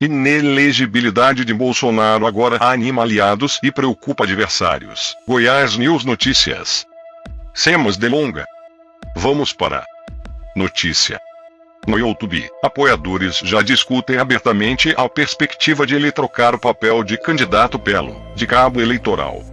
Inelegibilidade de Bolsonaro agora anima aliados e preocupa adversários. Goiás News Notícias. Sem mais delonga, vamos para a notícia. No YouTube, apoiadores já discutem abertamente a perspectiva de ele trocar o papel de candidato pelo de cabo eleitoral.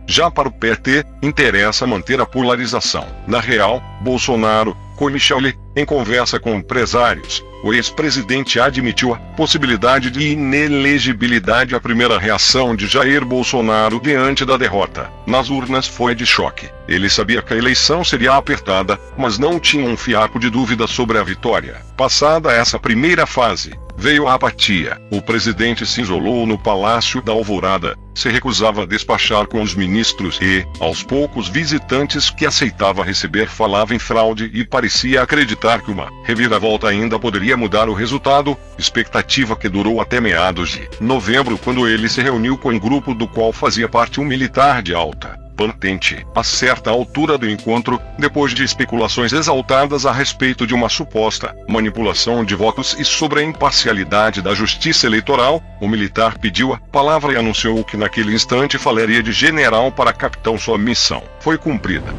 Já para o PT, interessa manter a polarização. Na real, Bolsonaro, com Michele, em conversa com empresários, o ex-presidente admitiu a possibilidade de inelegibilidade. A primeira reação de Jair Bolsonaro diante da derrota nas urnas foi de choque. Ele sabia que a eleição seria apertada, mas não tinha um fiapo de dúvida sobre a vitória. Passada essa primeira fase, veio a apatia. O presidente se isolou no Palácio da Alvorada, se recusava a despachar com os ministros e, aos poucos visitantes que aceitava receber, falava em fraude e parecia acreditar que uma reviravolta ainda poderia mudar o resultado, expectativa que durou até meados de novembro, quando ele se reuniu com um grupo do qual fazia parte um militar de alta patente. A certa altura do encontro, depois de especulações exaltadas a respeito de uma suposta manipulação de votos e sobre a imparcialidade da justiça eleitoral, o militar pediu a palavra e anunciou que naquele instante falaria de general para capitão. Sua missão foi cumprida.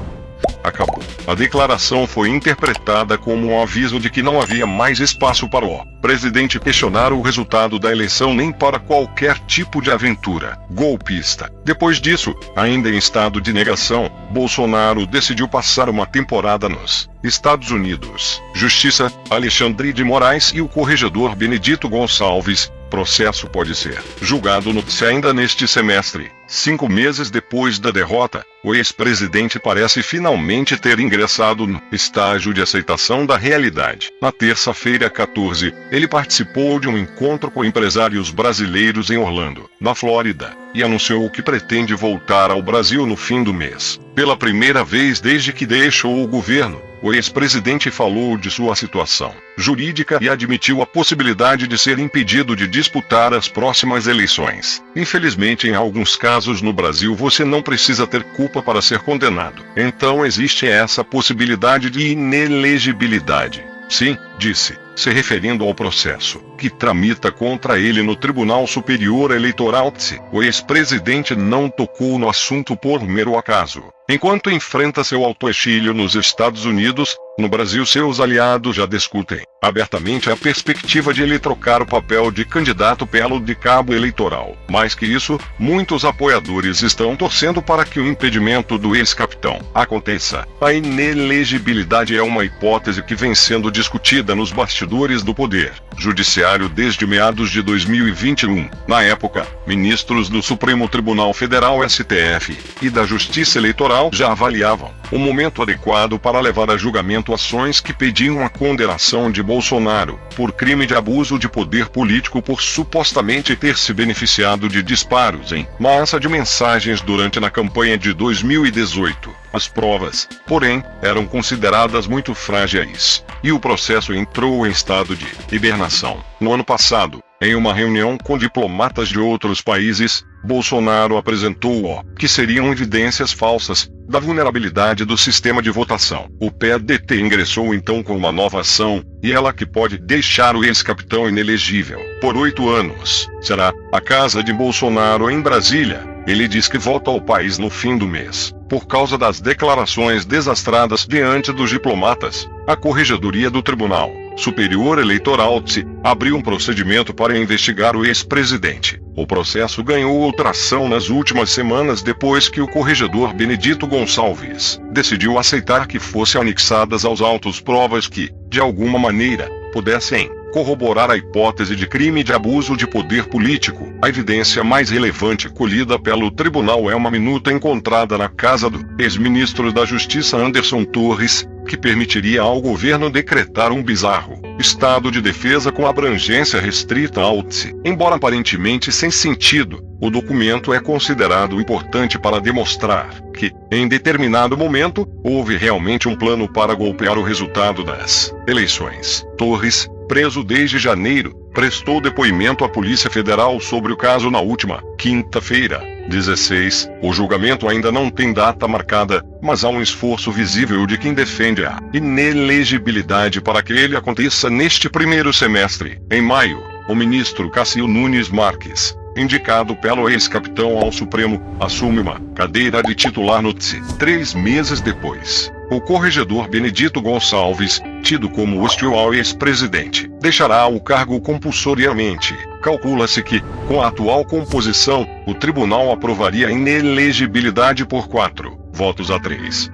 Acabou. A declaração foi interpretada como um aviso de que não havia mais espaço para o presidente questionar o resultado da eleição nem para qualquer tipo de aventura golpista. Depois disso, ainda em estado de negação, Bolsonaro decidiu passar uma temporada nos Estados Unidos. Justiça, Alexandre de Moraes e o corregedor Benedito Gonçalves. Processo pode ser julgado ainda neste semestre. 5 meses depois da derrota, o ex-presidente parece finalmente ter ingressado no estágio de aceitação da realidade. Na terça-feira 14, ele participou de um encontro com empresários brasileiros em Orlando, na Flórida, e anunciou que pretende voltar ao Brasil no fim do mês. Pela primeira vez desde que deixou o governo, o ex-presidente falou de sua situação jurídica e admitiu a possibilidade de ser impedido de disputar as próximas eleições. Infelizmente, em alguns casos no Brasil você não precisa ter culpa para ser condenado. Então existe essa possibilidade de inelegibilidade. Sim, disse, se referindo ao processo que tramita contra ele no Tribunal Superior Eleitoral. O ex-presidente não tocou no assunto por mero acaso. Enquanto enfrenta seu autoexílio nos Estados Unidos, no Brasil seus aliados já discutem abertamente a perspectiva de ele trocar o papel de candidato pelo de cabo eleitoral. Mais que isso, muitos apoiadores estão torcendo para que o impedimento do ex-capitão aconteça. A inelegibilidade é uma hipótese que vem sendo discutida nos bastidores do Poder Judiciário desde meados de 2021. Na época, ministros do Supremo Tribunal Federal (STF) e da Justiça Eleitoral já avaliavam o momento adequado para levar a julgamento ações que pediam a condenação de Bolsonaro por crime de abuso de poder político por supostamente ter se beneficiado de disparos em massa de mensagens durante a campanha de 2018. As provas, porém, eram consideradas muito frágeis, e o processo entrou em estado de hibernação. No ano passado, em uma reunião com diplomatas de outros países, Bolsonaro apresentou o que seriam evidências falsas da vulnerabilidade do sistema de votação. O PDT ingressou então com uma nova ação, e ela que pode deixar o ex-capitão inelegível por 8 anos. Será a casa de Bolsonaro em Brasília. Ele diz que volta ao país no fim do mês. Por causa das declarações desastradas diante dos diplomatas, a Corregedoria do Tribunal Superior Eleitoral abriu um procedimento para investigar o ex-presidente. O processo ganhou tração nas últimas semanas depois que o corregedor Benedito Gonçalves decidiu aceitar que fossem anexadas aos autos provas que, de alguma maneira, pudessem corroborar a hipótese de crime de abuso de poder político. A evidência mais relevante colhida pelo tribunal é uma minuta encontrada na casa do ex-ministro da Justiça Anderson Torres, que permitiria ao governo decretar um bizarro estado de defesa com abrangência restrita ao TSE. Embora aparentemente sem sentido, o documento é considerado importante para demonstrar que, em determinado momento, houve realmente um plano para golpear o resultado das eleições. Torres, preso desde janeiro, prestou depoimento à Polícia Federal sobre o caso na última quinta-feira, 16. O julgamento ainda não tem data marcada, mas há um esforço visível de quem defende a inelegibilidade para que ele aconteça neste primeiro semestre. Em maio, o ministro Cássio Nunes Marques, indicado pelo ex-capitão ao Supremo, assume uma cadeira de titular no TSE. 3 meses depois, o corregedor Benedito Gonçalves, tido como hostil ao ex-presidente, deixará o cargo compulsoriamente. Calcula-se que, com a atual composição, o tribunal aprovaria a inelegibilidade por 4 votos a 3.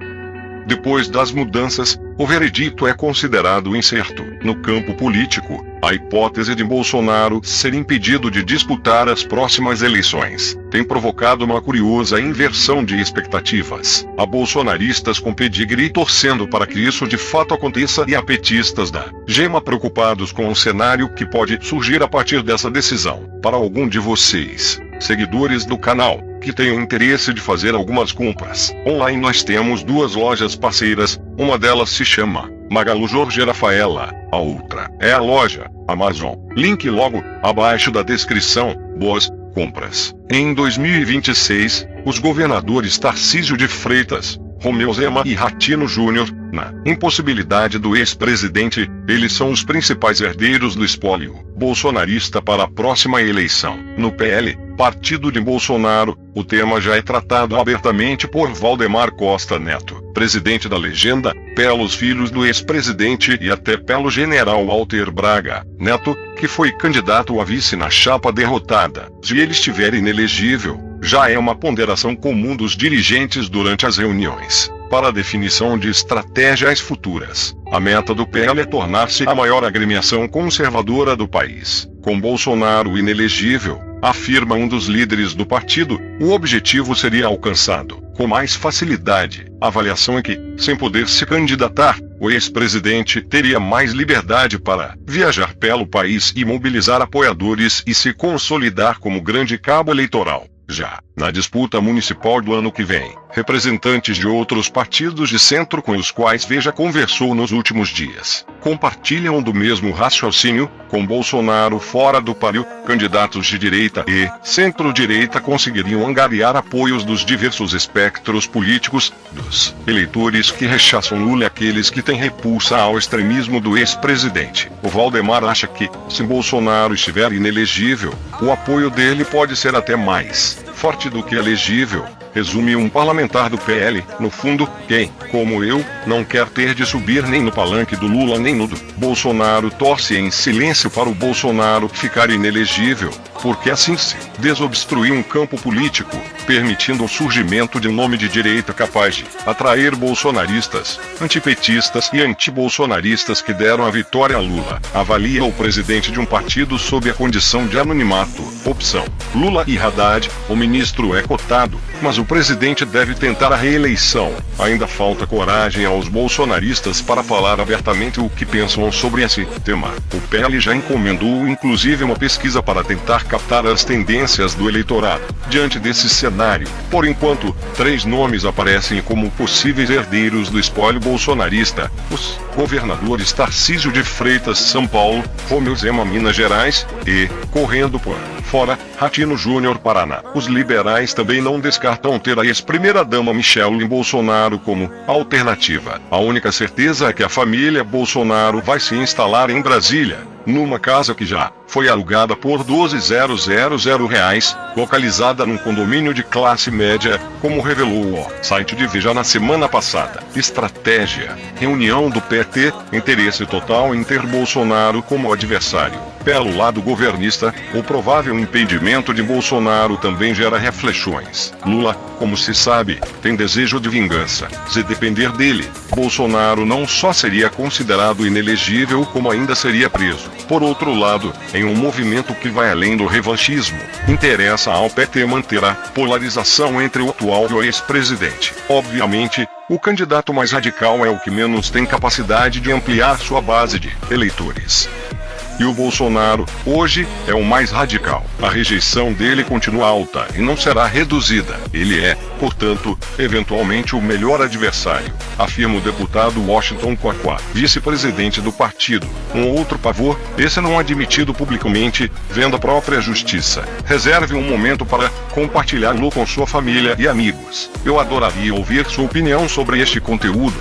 Depois das mudanças, o veredito é considerado incerto. No campo político, a hipótese de Bolsonaro ser impedido de disputar as próximas eleições tem provocado uma curiosa inversão de expectativas. Há bolsonaristas com pedigree torcendo para que isso de fato aconteça e há petistas da gema preocupados com o cenário que pode surgir a partir dessa decisão. Para algum de vocês, seguidores do canal, que tenham interesse de fazer algumas compras online, nós temos 2 lojas parceiras, uma delas se chama Magalu Jorge Rafaela, a outra é a loja Amazon. Link logo abaixo da descrição. Boas compras. Em 2026, os governadores Tarcísio de Freitas, Romeu Zema e Ratinho Júnior, na impossibilidade do ex-presidente, eles são os principais herdeiros do espólio bolsonarista para a próxima eleição. No PL, partido de Bolsonaro, o tema já é tratado abertamente por Valdemar Costa Neto, presidente da legenda, pelos filhos do ex-presidente e até pelo general Walter Braga Neto, que foi candidato a vice na chapa derrotada. Se ele estiver inelegível, já é uma ponderação comum dos dirigentes durante as reuniões para a definição de estratégias futuras. A meta do PL é tornar-se a maior agremiação conservadora do país. Com Bolsonaro inelegível, afirma um dos líderes do partido, o objetivo seria alcançado com mais facilidade. A avaliação é que, sem poder se candidatar, o ex-presidente teria mais liberdade para viajar pelo país e mobilizar apoiadores e se consolidar como grande cabo eleitoral. Já na disputa municipal do ano que vem, representantes de outros partidos de centro com os quais Veja conversou nos últimos dias, compartilham do mesmo raciocínio. Com Bolsonaro fora do páreo, candidatos de direita e centro-direita conseguiriam angariar apoios dos diversos espectros políticos, dos eleitores que rechaçam Lula e aqueles que têm repulsa ao extremismo do ex-presidente. O Valdemar acha que, se Bolsonaro estiver inelegível, o apoio dele pode ser até mais forte do que elegível. Resume um parlamentar do PL. No fundo, quem, como eu, não quer ter de subir nem no palanque do Lula nem no do Bolsonaro torce em silêncio para o Bolsonaro ficar inelegível, porque assim se desobstruir um campo político, permitindo o surgimento de um nome de direita capaz de atrair bolsonaristas, antipetistas e antibolsonaristas que deram a vitória a Lula. Avalia o presidente de um partido sob a condição de anonimato. Opção: Lula e Haddad. O ministro é cotado, mas o presidente deve tentar a reeleição. Ainda falta coragem aos bolsonaristas para falar abertamente o que pensam sobre esse tema. O PL já encomendou inclusive uma pesquisa para tentar captar as tendências do eleitorado. Diante desse cenário, por enquanto, 3 nomes aparecem como possíveis herdeiros do espólio bolsonarista: os governadores Tarcísio de Freitas, São Paulo, Romeu Zema, Minas Gerais e, correndo por fora, Ratinho Júnior, Paraná. Os liberais também não descartam ter a ex-primeira-dama Michele Bolsonaro como alternativa. A única certeza é que a família Bolsonaro vai se instalar em Brasília, numa casa que já foi alugada por R$12.000, localizada num condomínio de classe média, como revelou o site de Veja na semana passada. Estratégia: reunião do PT, interesse total em ter Bolsonaro como adversário. Pelo lado governista, o provável impedimento de Bolsonaro também gera reflexões. Lula, como se sabe, tem desejo de vingança. Se depender dele, Bolsonaro não só seria considerado inelegível, como ainda seria preso. Por outro lado, em um movimento que vai além do revanchismo, interessa ao PT manter a polarização entre o atual e o ex-presidente. Obviamente, o candidato mais radical é o que menos tem capacidade de ampliar sua base de eleitores. E o Bolsonaro, hoje, é o mais radical. A rejeição dele continua alta e não será reduzida. Ele é, portanto, eventualmente o melhor adversário, afirma o deputado Washington Quaquá, vice-presidente do partido. Um outro pavor, esse não admitido publicamente, vendo a própria justiça. Reserve um momento para compartilhá-lo com sua família e amigos. Eu adoraria ouvir sua opinião sobre este conteúdo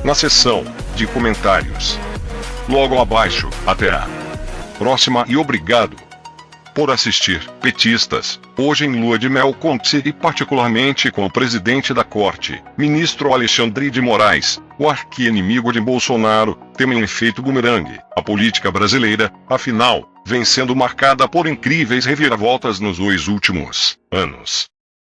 na seção de comentários logo abaixo. Até a Próxima e obrigado por assistir, petistas. Hoje em lua de mel com-se e particularmente com o presidente da corte, ministro Alexandre de Moraes, o arqui-inimigo de Bolsonaro, tem um efeito bumerangue. A política brasileira, afinal, vem sendo marcada por incríveis reviravoltas nos 2 últimos anos.